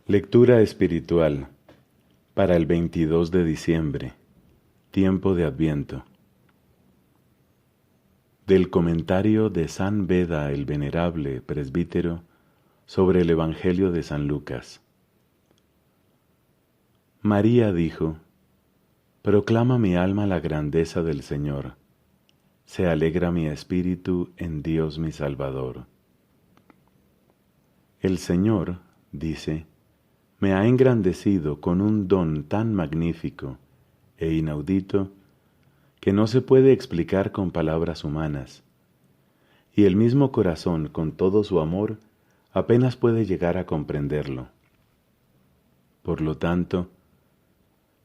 Lectura espiritual para el 22 de diciembre, tiempo de Adviento. Del comentario de San Beda el Venerable Presbítero sobre el Evangelio de San Lucas. María dijo: Proclama mi alma la grandeza del Señor. Se alegra mi espíritu en Dios mi Salvador. El Señor, dice, me ha engrandecido con un don tan magnífico e inaudito que no se puede explicar con palabras humanas, y el mismo corazón, con todo su amor, apenas puede llegar a comprenderlo. Por lo tanto,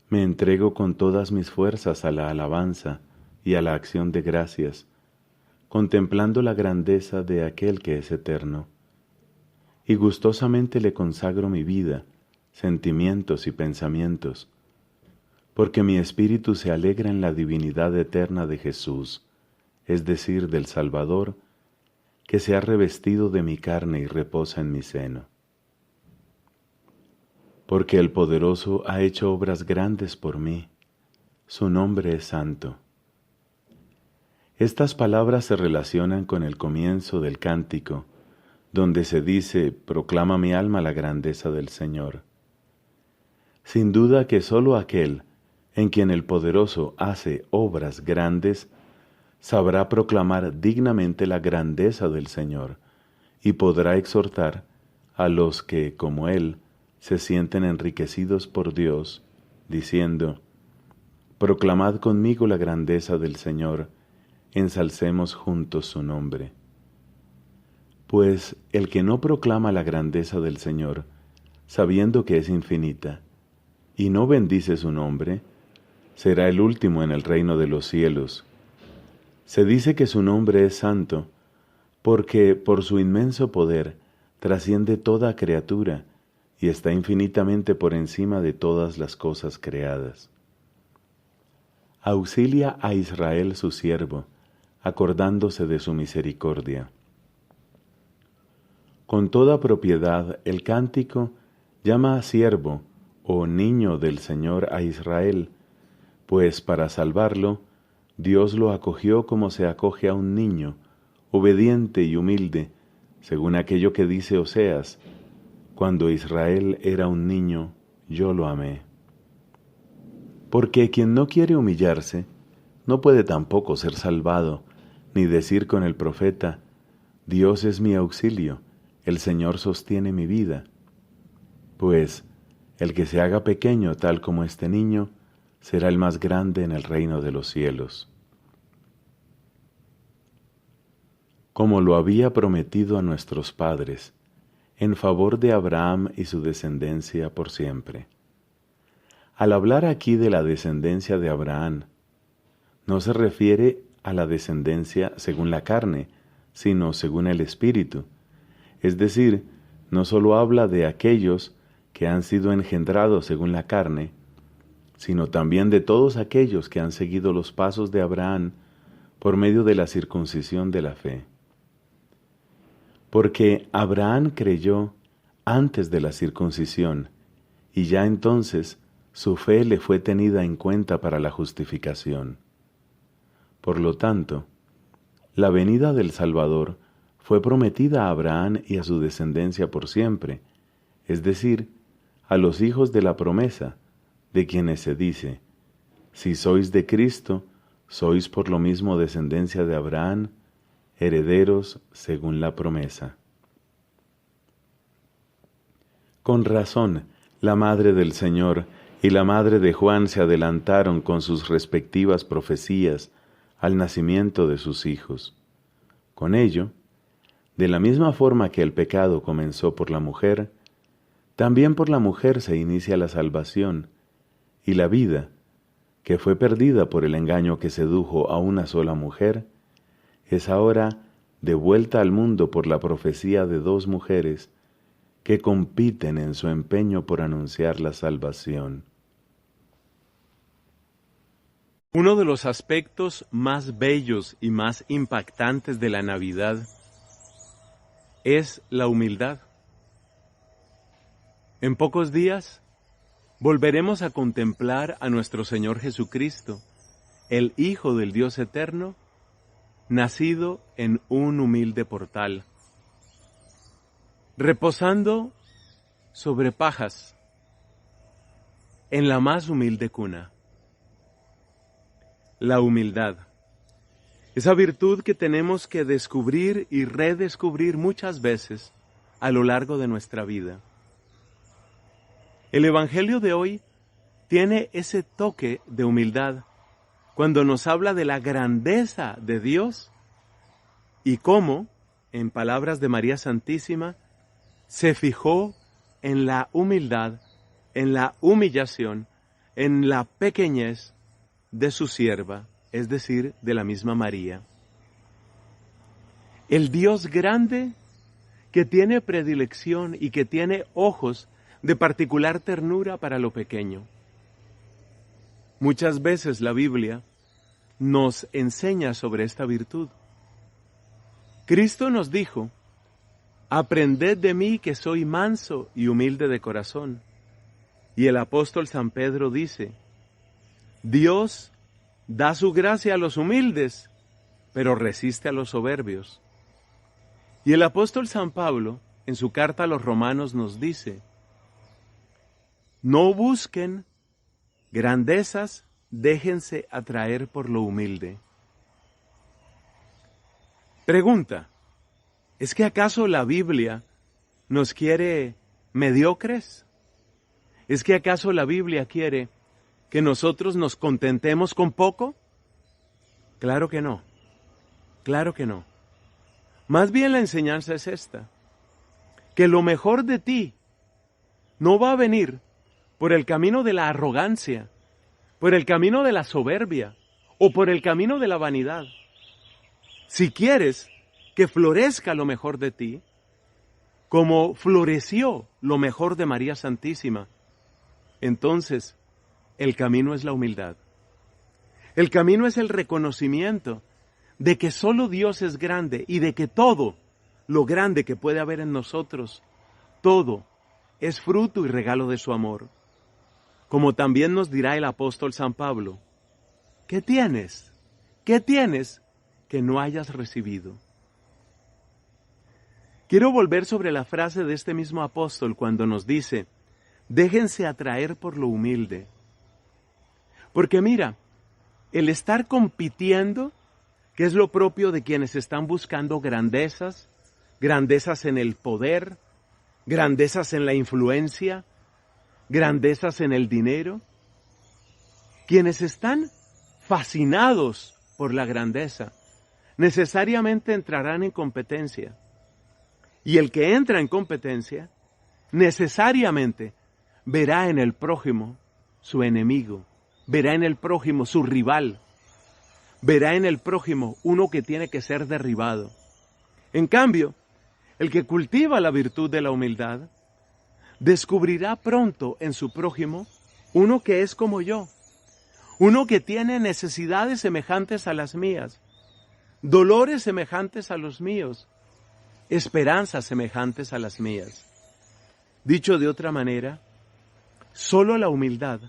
me entrego con todas mis fuerzas a la alabanza y a la acción de gracias, contemplando la grandeza de aquel que es eterno, y gustosamente le consagro mi vida, sentimientos y pensamientos, porque mi espíritu se alegra en la divinidad eterna de Jesús, es decir, del Salvador, que se ha revestido de mi carne y reposa en mi seno. Porque el Poderoso ha hecho obras grandes por mí, su nombre es santo. Estas palabras se relacionan con el comienzo del cántico, donde se dice: proclama mi alma la grandeza del Señor. Sin duda que sólo aquel en quien el Poderoso hace obras grandes sabrá proclamar dignamente la grandeza del Señor y podrá exhortar a los que, como Él, se sienten enriquecidos por Dios, diciendo: proclamad conmigo la grandeza del Señor, ensalcemos juntos su nombre. Pues el que no proclama la grandeza del Señor, sabiendo que es infinita, y no bendice su nombre, será el último en el reino de los cielos. Se dice que su nombre es santo, porque por su inmenso poder trasciende toda criatura y está infinitamente por encima de todas las cosas creadas. Auxilia a Israel su siervo, acordándose de su misericordia. Con toda propiedad el cántico llama a siervo o niño del Señor a Israel, pues para salvarlo, Dios lo acogió como se acoge a un niño, obediente y humilde, según aquello que dice Oseas: cuando Israel era un niño, yo lo amé. Porque quien no quiere humillarse, no puede tampoco ser salvado, ni decir con el profeta: Dios es mi auxilio, el Señor sostiene mi vida. Pues el que se haga pequeño tal como este niño, será el más grande en el reino de los cielos. Como lo había prometido a nuestros padres, en favor de Abraham y su descendencia por siempre. Al hablar aquí de la descendencia de Abraham, no se refiere a la descendencia según la carne, sino según el Espíritu. Es decir, no solo habla de aquellos que han sido engendrados según la carne, sino también de todos aquellos que han seguido los pasos de Abraham por medio de la circuncisión de la fe. Porque Abraham creyó antes de la circuncisión, y ya entonces su fe le fue tenida en cuenta para la justificación. Por lo tanto, la venida del Salvador fue prometida a Abraham y a su descendencia por siempre, es decir, a los hijos de la promesa, de quienes se dice: si sois de Cristo, sois por lo mismo descendencia de Abraham, herederos según la promesa. Con razón, la madre del Señor y la madre de Juan se adelantaron con sus respectivas profecías al nacimiento de sus hijos. Con ello, de la misma forma que el pecado comenzó por la mujer, también por la mujer se inicia la salvación, y la vida, que fue perdida por el engaño que sedujo a una sola mujer, es ahora devuelta al mundo por la profecía de dos mujeres que compiten en su empeño por anunciar la salvación. Uno de los aspectos más bellos y más impactantes de la Navidad es la humildad. En pocos días volveremos a contemplar a nuestro Señor Jesucristo, el Hijo del Dios Eterno, nacido en un humilde portal, reposando sobre pajas, en la más humilde cuna. La humildad, esa virtud que tenemos que descubrir y redescubrir muchas veces a lo largo de nuestra vida. El Evangelio de hoy tiene ese toque de humildad cuando nos habla de la grandeza de Dios y cómo, en palabras de María Santísima, se fijó en la humildad, en la humillación, en la pequeñez de su sierva, es decir, de la misma María. El Dios grande que tiene predilección y que tiene ojos de particular ternura para lo pequeño. Muchas veces la Biblia nos enseña sobre esta virtud. Cristo nos dijo: aprended de mí que soy manso y humilde de corazón. Y el apóstol San Pedro dice: Dios da su gracia a los humildes, pero resiste a los soberbios. Y el apóstol San Pablo, en su carta a los romanos, nos dice: no busquen grandezas, déjense atraer por lo humilde. Pregunta: ¿es que acaso la Biblia nos quiere mediocres? ¿Es que acaso la Biblia quiere que nosotros nos contentemos con poco? Claro que no, claro que no. Más bien la enseñanza es esta: que lo mejor de ti no va a venir por el camino de la arrogancia, por el camino de la soberbia o por el camino de la vanidad. Si quieres que florezca lo mejor de ti, como floreció lo mejor de María Santísima, entonces el camino es la humildad. El camino es el reconocimiento de que solo Dios es grande y de que todo lo grande que puede haber en nosotros, todo es fruto y regalo de su amor. Como también nos dirá el apóstol San Pablo: ¿qué tienes? ¿Qué tienes que no hayas recibido? Quiero volver sobre la frase de este mismo apóstol cuando nos dice: déjense atraer por lo humilde. Porque mira, el estar compitiendo, que es lo propio de quienes están buscando grandezas, grandezas en el poder, grandezas en la influencia, grandezas en el dinero, quienes están fascinados por la grandeza, necesariamente entrarán en competencia. Y el que entra en competencia, necesariamente verá en el prójimo su enemigo, verá en el prójimo su rival, verá en el prójimo uno que tiene que ser derribado. En cambio, el que cultiva la virtud de la humildad, descubrirá pronto en su prójimo uno que es como yo, uno que tiene necesidades semejantes a las mías, dolores semejantes a los míos, esperanzas semejantes a las mías. Dicho de otra manera, solo la humildad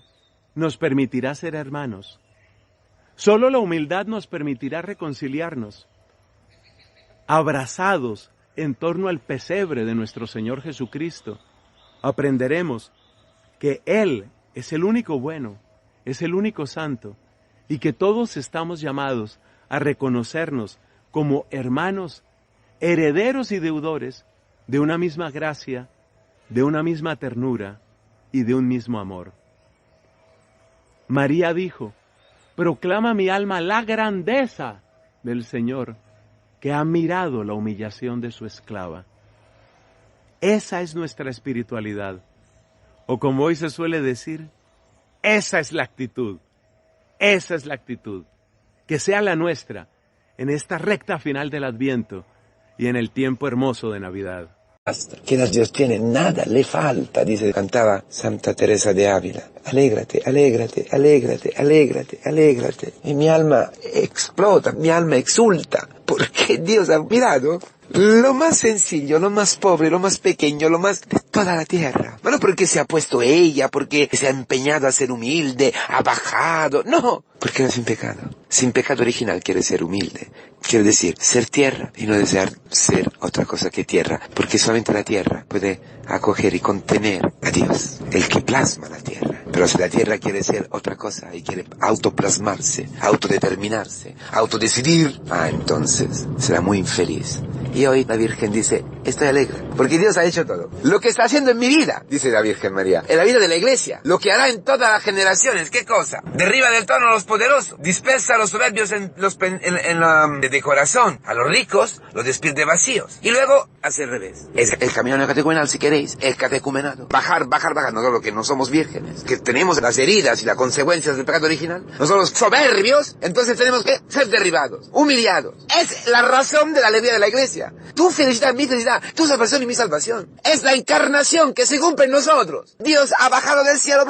nos permitirá ser hermanos. Solo la humildad nos permitirá reconciliarnos, abrazados en torno al pesebre de nuestro Señor Jesucristo. Aprenderemos que Él es el único bueno, es el único santo, y que todos estamos llamados a reconocernos como hermanos, herederos y deudores de una misma gracia, de una misma ternura y de un mismo amor. María dijo: proclama mi alma la grandeza del Señor, que ha mirado la humillación de su esclava. Esa es nuestra espiritualidad. O como hoy se suele decir, esa es la actitud. Esa es la actitud. Que sea la nuestra en esta recta final del Adviento y en el tiempo hermoso de Navidad. Que Dios tiene, nada le falta, dice, cantaba Santa Teresa de Ávila. Alégrate, alégrate, alégrate, alégrate, alégrate. Y mi alma explota, mi alma exulta, porque Dios ha mirado Lo más sencillo, lo más pobre, lo más pequeño, lo más de toda la tierra. No porque se ha puesto ella, porque se ha empeñado a ser humilde, ha bajado. No, porque era sin pecado. Sin pecado original quiere ser humilde. Quiere decir, ser tierra y no desear ser otra cosa que tierra. Porque solamente la tierra puede acoger y contener a Dios, el que plasma la tierra. Pero si la tierra quiere ser otra cosa y quiere autoplasmarse, autodeterminarse, autodecidir, entonces será muy infeliz. Y hoy la Virgen dice, estoy alegre, porque Dios ha hecho todo. Lo que está haciendo en mi vida, dice la Virgen María, en la vida de la Iglesia, lo que hará en todas las generaciones, ¿qué cosa? Derriba del trono a los poderosos, dispersa a los soberbios de corazón, a los ricos los despierde vacíos. Y luego hace el revés. Es el camino neocatecumenal, si queréis, el catecumenado. Bajar, no solo que no somos vírgenes, que tenemos las heridas y las consecuencias del pecado original, no somos soberbios, entonces tenemos que ser derribados, humillados. Es la razón de la alegría de la Iglesia. Tu felicidad, mi felicidad, tu salvación y mi salvación. Es la encarnación que se cumple en nosotros. Dios ha bajado del cielo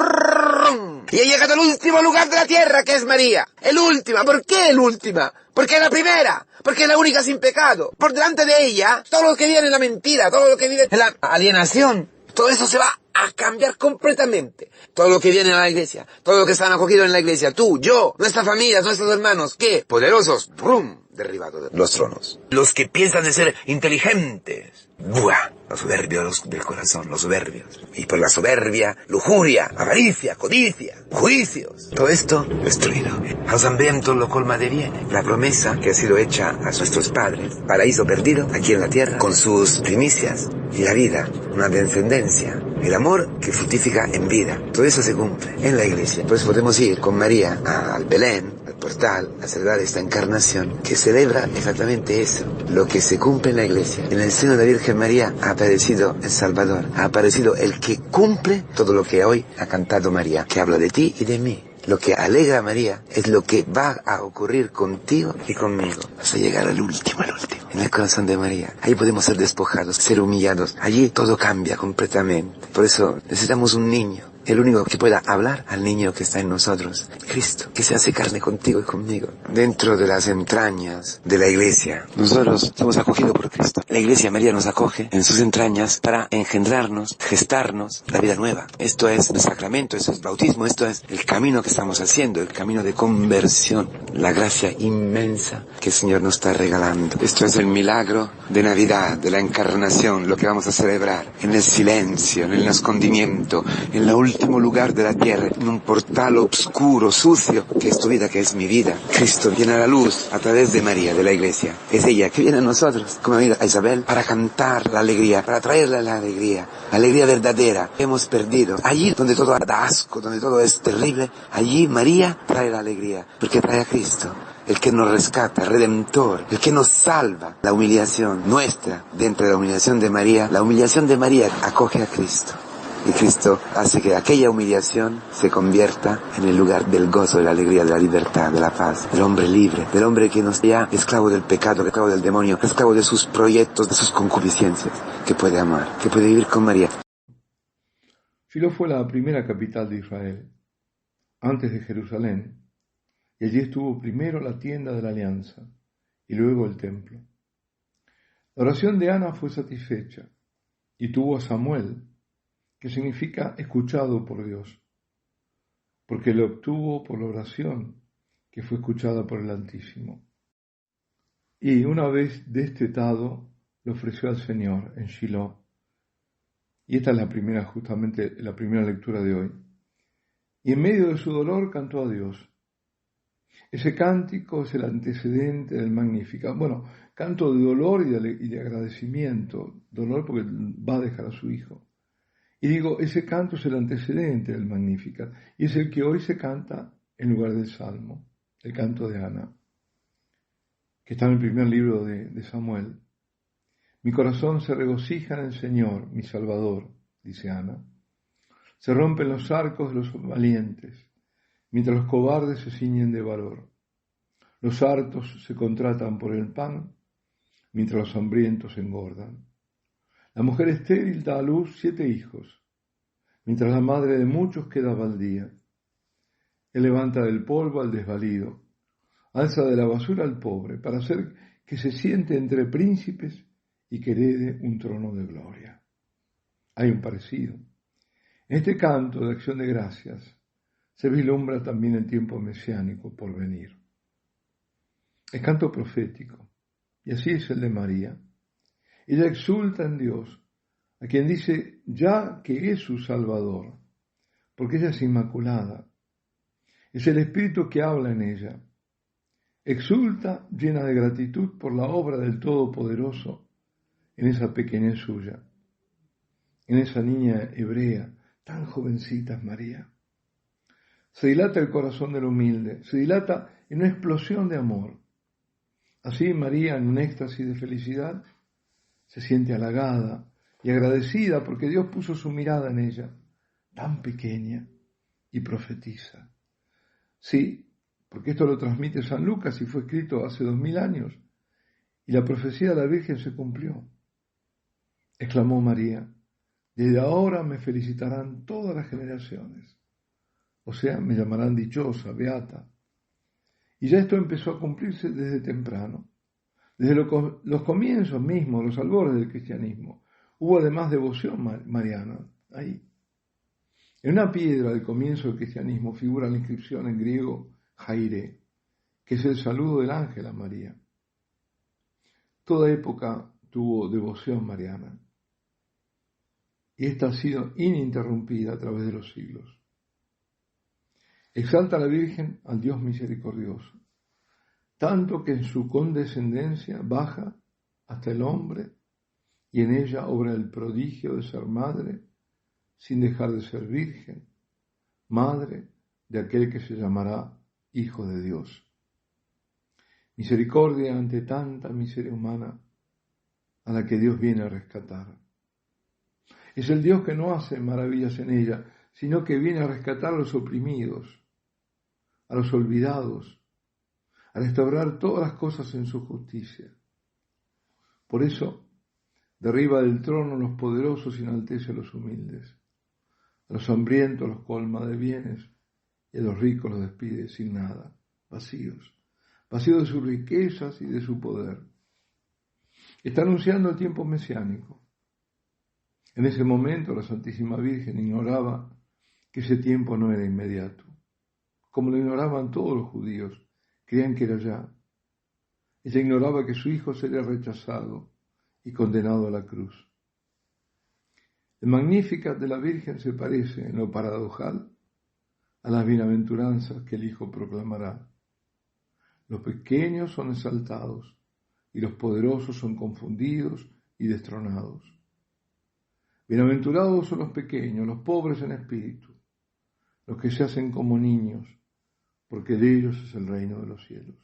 y ha llegado al último lugar de la tierra, que es María. El última. ¿Por qué el última? Porque es la primera. Porque es la única sin pecado. Por delante de ella, todo lo que vive en la mentira, todo lo que vive en la alienación, todo eso se va a cambiar completamente. Todo lo que viene a la Iglesia, todo lo que están acogidos en la Iglesia, tú, yo, nuestras familias, nuestros hermanos, ¿qué? Poderosos, ¡brum!, derribados de los tronos. Los que piensan de ser inteligentes, ¡buah!, los soberbios del corazón, los soberbios. Y por la soberbia, lujuria, avaricia, codicia, juicios. Todo esto destruido. Los hambrientos lo colma de bien. La promesa que ha sido hecha a nuestros padres, paraíso perdido aquí en la tierra, con sus primicias y la vida, una descendencia, el amor que fructifica en vida. Todo eso se cumple en la Iglesia. Por eso podemos ir con María al Belén, al portal, a celebrar esta encarnación que celebra exactamente eso, lo que se cumple en la Iglesia. En el seno de la Virgen María ha aparecido el Salvador, ha aparecido el que cumple todo lo que hoy ha cantado María, que habla de ti y de mí. Lo que alegra a María es lo que va a ocurrir contigo y conmigo. Vas a llegar al último, en el corazón de María. Ahí podemos ser despojados, ser humillados. Allí todo cambia completamente. Por eso necesitamos un niño. El único que pueda hablar al niño que está en nosotros, Cristo, que se hace carne contigo y conmigo. Dentro de las entrañas de la Iglesia, nosotros somos acogidos por Cristo. La Iglesia, María nos acoge en sus entrañas para engendrarnos, gestarnos la vida nueva. Esto es el sacramento, esto es el bautismo, esto es el camino que estamos haciendo, el camino de conversión, la gracia inmensa que el Señor nos está regalando. Esto es el milagro de Navidad, de la encarnación, lo que vamos a celebrar en el silencio, en el escondimiento, en la último lugar de la tierra, en un portal oscuro, sucio, que es tu vida, que es mi vida. Cristo viene a la luz a través de María, de la Iglesia. Es ella que viene a nosotros, como a Isabel, para cantar la alegría, para traerle la alegría verdadera que hemos perdido. Allí donde todo da asco, donde todo es terrible, allí María trae la alegría, porque trae a Cristo, el que nos rescata, el Redentor, el que nos salva. La humillación nuestra, dentro de la humillación de María acoge a Cristo. Y Cristo hace que aquella humillación se convierta en el lugar del gozo, de la alegría, de la libertad, de la paz, del hombre libre, del hombre que no sea esclavo del pecado, esclavo del demonio, esclavo de sus proyectos, de sus concupiscencias, que puede amar, que puede vivir con María. Shiloh fue la primera capital de Israel, antes de Jerusalén, y allí estuvo primero la tienda de la alianza y luego el templo. La oración de Ana fue satisfecha y tuvo a Samuel, que significa escuchado por Dios, porque lo obtuvo por la oración que fue escuchada por el Altísimo. Y una vez destetado, lo ofreció al Señor en Shiloh. Y esta es justamente la primera lectura de hoy. Y en medio de su dolor cantó a Dios. Ese cántico es el antecedente del Magnificat. Bueno, canto de dolor y de agradecimiento. Dolor porque va a dejar a su hijo. Y digo, ese canto es el antecedente del Magnificat, y es el que hoy se canta en lugar del Salmo, el canto de Ana, que está en el primer libro de Samuel. Mi corazón se regocija en el Señor, mi Salvador, dice Ana. Se rompen los arcos de los valientes, mientras los cobardes se ciñen de valor. Los hartos se contratan por el pan, mientras los hambrientos engordan. La mujer estéril da a luz 7 hijos, mientras la madre de muchos queda baldía. Él levanta del polvo al desvalido, alza de la basura al pobre, para hacer que se siente entre príncipes y que herede un trono de gloria. Hay un parecido. En este canto de acción de gracias se vislumbra también el tiempo mesiánico por venir. Es canto profético, y así es el de María. Ella exulta en Dios, a quien dice ya que es su Salvador, porque ella es inmaculada. Es el Espíritu que habla en ella. Exulta llena de gratitud por la obra del Todopoderoso en esa pequeñez suya, en esa niña hebrea, tan jovencita es María. Se dilata el corazón del humilde, se dilata en una explosión de amor. Así María, en un éxtasis de felicidad, se siente halagada y agradecida porque Dios puso su mirada en ella, tan pequeña, y profetiza. Sí, porque esto lo transmite San Lucas y fue escrito hace 2000 años, y la profecía de la Virgen se cumplió. Exclamó María, desde ahora me felicitarán todas las generaciones, o sea, me llamarán dichosa, beata. Y ya esto empezó a cumplirse desde temprano, desde los comienzos mismos, los albores del cristianismo. Hubo además devoción mariana ahí. En una piedra del comienzo del cristianismo figura la inscripción en griego Jaire, que es el saludo del ángel a María. Toda época tuvo devoción mariana, y esta ha sido ininterrumpida a través de los siglos. Exalta a la Virgen al Dios misericordioso, tanto que en su condescendencia baja hasta el hombre y en ella obra el prodigio de ser madre, sin dejar de ser virgen, madre de aquel que se llamará Hijo de Dios. Misericordia ante tanta miseria humana a la que Dios viene a rescatar. Es el Dios que no hace maravillas en ella, sino que viene a rescatar a los oprimidos, a los olvidados, a restaurar todas las cosas en su justicia. Por eso, derriba del trono a los poderosos y enaltece a los humildes. A los hambrientos los colma de bienes y a los ricos los despide sin nada, vacíos de sus riquezas y de su poder. Está anunciando el tiempo mesiánico. En ese momento la Santísima Virgen ignoraba que ese tiempo no era inmediato, como lo ignoraban todos los judíos, creían que era ya. Ella ignoraba que su hijo sería rechazado y condenado a la cruz. El Magnificat de la Virgen se parece, en lo paradojal, a las bienaventuranzas que el Hijo proclamará. Los pequeños son exaltados y los poderosos son confundidos y destronados. Bienaventurados son los pequeños, los pobres en espíritu, los que se hacen como niños, porque de ellos es el reino de los cielos.